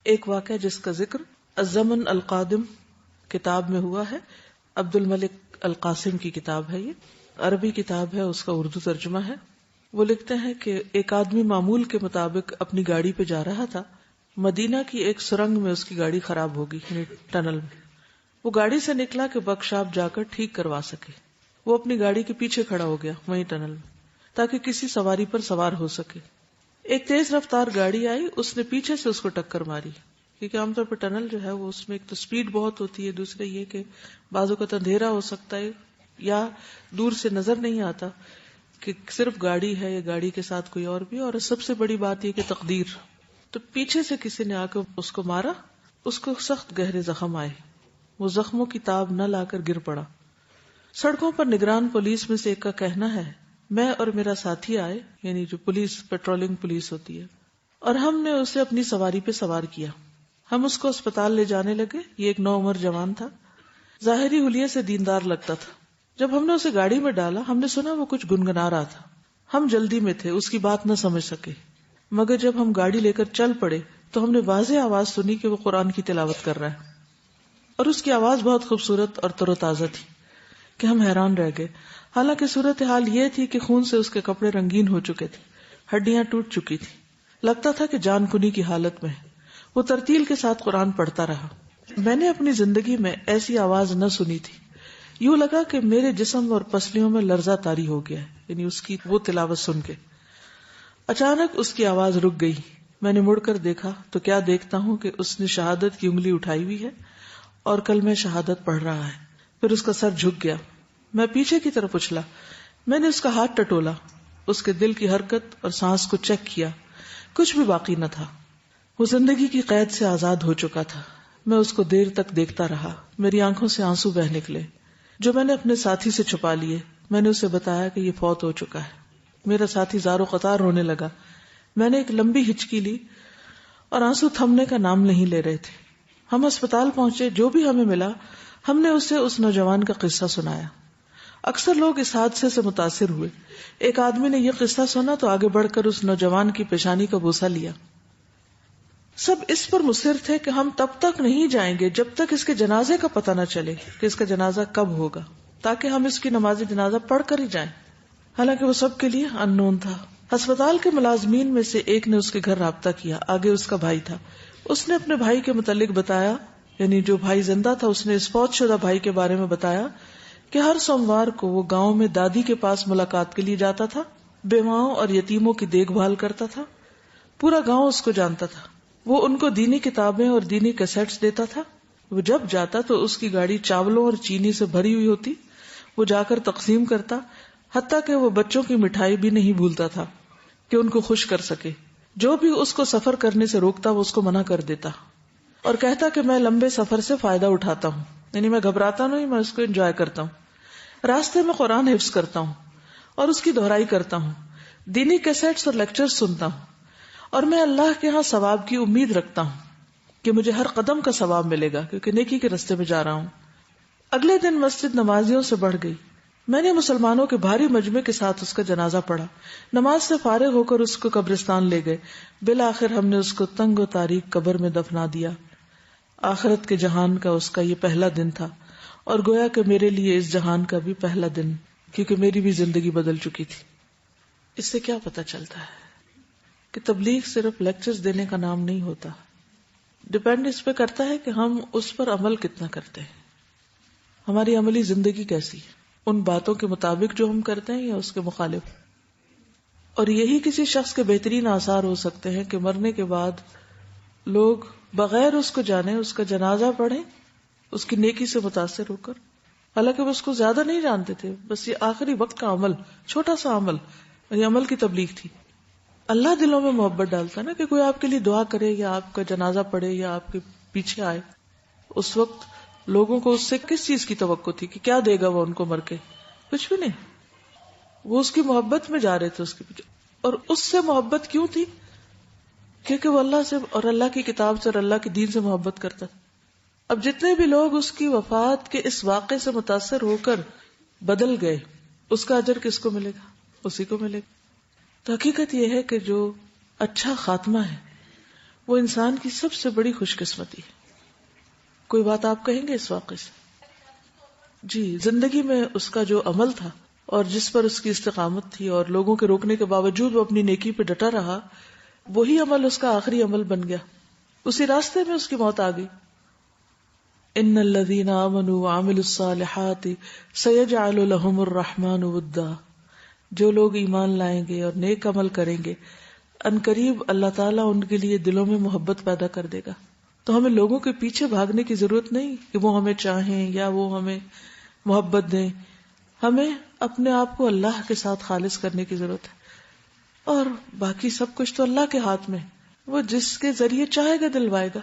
ایک واقعہ جس کا ذکر الزمن القادم کتاب میں ہوا ہے، عبد الملک القاسم کی کتاب ہے، یہ عربی کتاب ہے، اس کا اردو ترجمہ ہے۔ وہ لکھتے ہیں کہ ایک آدمی معمول کے مطابق اپنی گاڑی پہ جا رہا تھا، مدینہ کی ایک سرنگ میں اس کی گاڑی خراب ہوگی، یعنی ٹنل میں۔ وہ گاڑی سے نکلا کہ ورکشاپ جا کر ٹھیک کروا سکے۔ وہ اپنی گاڑی کے پیچھے کھڑا ہو گیا وہیں ٹنل میں، تاکہ کسی سواری پر سوار ہو سکے۔ ایک تیز رفتار گاڑی آئی، اس نے پیچھے سے اس کو ٹکر ماری، کیونکہ عام طور پر ٹنل جو ہے وہ اس میں ایک تو سپیڈ بہت ہوتی ہے، دوسرے یہ کہ بعض اوقات اندھیرا ہو سکتا ہے یا دور سے نظر نہیں آتا کہ صرف گاڑی ہے یا گاڑی کے ساتھ کوئی اور بھی، اور سب سے بڑی بات یہ کہ تقدیر۔ تو پیچھے سے کسی نے آ کر اس کو مارا، اس کو سخت گہرے زخم آئے، وہ زخموں کی تاب نہ لا کر گر پڑا۔ سڑکوں پر نگران پولیس میں سے ایک کا کہنا ہے، میں اور میرا ساتھی آئے، یعنی جو پولیس پیٹرولنگ پولیس ہوتی ہے، اور ہم نے اسے اپنی سواری پہ سوار کیا۔ ہم اس کو اسپتال لے جانے لگے۔ یہ ایک نوعمر جوان تھا، ظاہری حلیے سے دیندار لگتا تھا۔ جب ہم نے اسے گاڑی میں ڈالا، ہم نے سنا وہ کچھ گنگنا رہا تھا۔ ہم جلدی میں تھے، اس کی بات نہ سمجھ سکے، مگر جب ہم گاڑی لے کر چل پڑے تو ہم نے واضح آواز سنی کہ وہ قرآن کی تلاوت کر رہا ہے، اور اس کی آواز بہت خوبصورت اور تر و تازہ تھی کہ ہم حیران رہ گئے۔ حالانکہ صورتحال یہ تھی کہ خون سے اس کے کپڑے رنگین ہو چکے تھے، ہڈیاں ٹوٹ چکی تھی، لگتا تھا کہ جان کنی کی حالت میں ہے۔ وہ ترتیل کے ساتھ قرآن پڑھتا رہا۔ میں نے اپنی زندگی میں ایسی آواز نہ سنی تھی۔ یوں لگا کہ میرے جسم اور پسلیوں میں لرزہ طاری ہو گیا ہے، یعنی اس کی وہ تلاوت سن کے۔ اچانک اس کی آواز رک گئی۔ میں نے مڑ کر دیکھا تو کیا دیکھتا ہوں کہ اس نے شہادت کی انگلی اٹھائی ہوئی ہے اور کلمہ شہادت پڑھ رہا ہے۔ پھر اس کا سر جھک گیا۔ میں پیچھے کی طرف اچھلا، میں نے اس کا ہاتھ ٹٹولا، اس کے دل کی حرکت اور سانس کو چیک کیا، کچھ بھی باقی نہ تھا۔ وہ زندگی کی قید سے آزاد ہو چکا تھا۔ میں اس کو دیر تک دیکھتا رہا، میری آنکھوں سے آنسو بہہ نکلے جو میں نے اپنے ساتھی سے چھپا لیے۔ میں نے اسے بتایا کہ یہ فوت ہو چکا ہے۔ میرا ساتھی زار و قطار رونے لگا۔ میں نے ایک لمبی ہچکی لی اور آنسو تھمنے کا نام نہیں لے رہے تھے۔ ہم اسپتال پہنچے، جو بھی ہمیں ملا ہم نے اسے اس نوجوان کا قصہ سنایا۔ اکثر لوگ اس حادثے سے متاثر ہوئے۔ ایک آدمی نے یہ قصہ سنا تو آگے بڑھ کر اس نوجوان کی پیشانی کا بوسہ لیا۔ سب اس پر مصر تھے کہ ہم تب تک نہیں جائیں گے جب تک اس کے جنازے کا پتہ نہ چلے کہ اس کا جنازہ کب ہوگا، تاکہ ہم اس کی نماز جنازہ پڑھ کر ہی جائیں، حالانکہ وہ سب کے لیے ان نون تھا۔ ہسپتال کے ملازمین میں سے ایک نے اس کے گھر رابطہ کیا، آگے اس کا بھائی تھا۔ اس نے اپنے بھائی کے متعلق بتایا، یعنی جو بھائی زندہ تھا اس نے اس فوت شدہ بھائی کے بارے میں بتایا کہ ہر سوموار کو وہ گاؤں میں دادی کے پاس ملاقات کے لیے جاتا تھا، بیواؤں اور یتیموں کی دیکھ بھال کرتا تھا۔ پورا گاؤں اس کو جانتا تھا۔ وہ ان کو دینی کتابیں اور دینی کیسٹس دیتا تھا۔ وہ جب جاتا تو اس کی گاڑی چاولوں اور چینی سے بھری ہوئی ہوتی، وہ جا کر تقسیم کرتا، حتیٰ کہ وہ بچوں کی مٹھائی بھی نہیں بھولتا تھا کہ ان کو خوش کر سکے۔ جو بھی اس کو سفر کرنے سے روکتا وہ اس کو منع کر دیتا اور کہتا کہ میں لمبے سفر سے فائدہ اٹھاتا ہوں، یعنی میں گھبراتا نہیں، میں اس کو انجوائے کرتا ہوں۔ راستے میں قرآن حفظ کرتا ہوں اور اس کی دہرائی کرتا ہوں، دینی کیسٹس اور لیکچر سنتا ہوں، اور میں اللہ کے ہاں ثواب کی امید رکھتا ہوں کہ مجھے ہر قدم کا ثواب ملے گا، کیونکہ نیکی کے راستے میں جا رہا ہوں۔ اگلے دن مسجد نمازیوں سے بڑھ گئی۔ میں نے مسلمانوں کے بھاری مجمع کے ساتھ اس کا جنازہ پڑھا۔ نماز سے فارغ ہو کر اس کو قبرستان لے گئے۔ بالآخر ہم نے اس کو تنگ و تاریک قبر میں دفنا دیا۔ آخرت کے جہان کا اس کا یہ پہلا دن تھا، اور گویا کہ میرے لیے اس جہان کا بھی پہلا دن، کیونکہ میری بھی زندگی بدل چکی تھی۔ اس سے کیا پتہ چلتا ہے کہ تبلیغ صرف لیکچرز دینے کا نام نہیں ہوتا، ڈیپینڈ اس پہ کرتا ہے کہ ہم اس پر عمل کتنا کرتے ہیں، ہماری عملی زندگی کیسی ہے، ان باتوں کے مطابق جو ہم کرتے ہیں یا اس کے مخالف۔ اور یہی کسی شخص کے بہترین آثار ہو سکتے ہیں کہ مرنے کے بعد لوگ بغیر اس کو جانے اس کا جنازہ پڑھیں، اس کی نیکی سے متاثر ہو کر، حالانکہ وہ اس کو زیادہ نہیں جانتے تھے، بس یہ آخری وقت کا عمل، چھوٹا سا عمل، یہ عمل کی تبلیغ تھی۔ اللہ دلوں میں محبت ڈالتا ہے نا، کہ کوئی آپ کے لیے دعا کرے یا آپ کا جنازہ پڑھے یا آپ کے پیچھے آئے۔ اس وقت لوگوں کو اس سے کس چیز کی توقع تھی کہ کیا دے گا وہ ان کو مر کے؟ کچھ بھی نہیں۔ وہ اس کی محبت میں جا رہے تھے اس کے پیچھے، اور اس سے محبت کیوں تھی؟ کیونکہ وہ اللہ سے اور اللہ کی کتاب سے اور اللہ کے دین سے محبت کرتا تھا۔ اب جتنے بھی لوگ اس کی وفات کے اس واقعے سے متاثر ہو کر بدل گئے، اس کا اجر کس کو ملے گا؟ اسی کو ملے گا۔ تو حقیقت یہ ہے کہ جو اچھا خاتمہ ہے وہ انسان کی سب سے بڑی خوش قسمتی ہے. کوئی بات آپ کہیں گے اس واقعے سے؟ جی، زندگی میں اس کا جو عمل تھا اور جس پر اس کی استقامت تھی اور لوگوں کے روکنے کے باوجود وہ اپنی نیکی پہ ڈٹا رہا، وہی عمل اس کا آخری عمل بن گیا. اسی راستے میں اس کی موت آ گئی. ان الذین آمنوا وعملوا الصالحات سیجعل لهم الرحمن ودا. جو لوگ ایمان لائیں گے اور نیک عمل کریں گے، ان قریب اللہ تعالیٰ ان کے لیے دلوں میں محبت پیدا کر دے گا. تو ہمیں لوگوں کے پیچھے بھاگنے کی ضرورت نہیں کہ وہ ہمیں چاہیں یا وہ ہمیں محبت دیں. ہمیں اپنے آپ کو اللہ کے ساتھ خالص کرنے کی ضرورت ہے، اور باقی سب کچھ تو اللہ کے ہاتھ میں. وہ جس کے ذریعے چاہے گا دلوائے گا.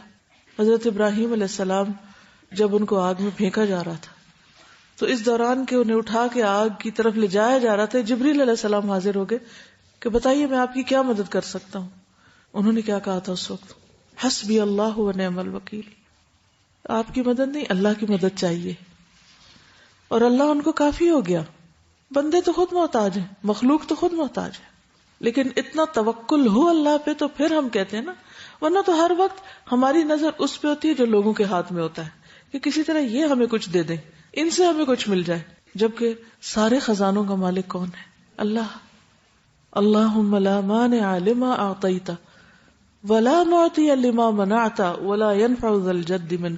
حضرت ابراہیم علیہ السلام جب ان کو آگ میں پھینکا جا رہا تھا تو اس دوران کہ انہیں اٹھا کے آگ کی طرف لے جایا جا رہا تھا، جبریل علیہ السلام حاضر ہو گئے کہ بتائیے میں آپ کی کیا مدد کر سکتا ہوں. انہوں نے کیا کہا تھا اس وقت؟ حسبی اللہ و نعم الوکیل. آپ کی مدد نہیں، اللہ کی مدد چاہیے، اور اللہ ان کو کافی ہو گیا. بندے تو خود محتاج ہیں، مخلوق تو خود محتاج ہے، لیکن اتنا توکل ہو اللہ پہ تو پھر ہم کہتے ہیں نا. ورنہ تو ہر وقت ہماری نظر اس پہ ہوتی ہے جو لوگوں کے ہاتھ میں ہوتا ہے کہ کسی طرح یہ ہمیں کچھ دے دیں، ان سے ہمیں کچھ مل جائے. جبکہ سارے خزانوں کا مالک کون ہے؟ اللہ. اللہم لا مانع لما اعطیت ولا معطی لما منعت ولا ينفع ذا الجد منک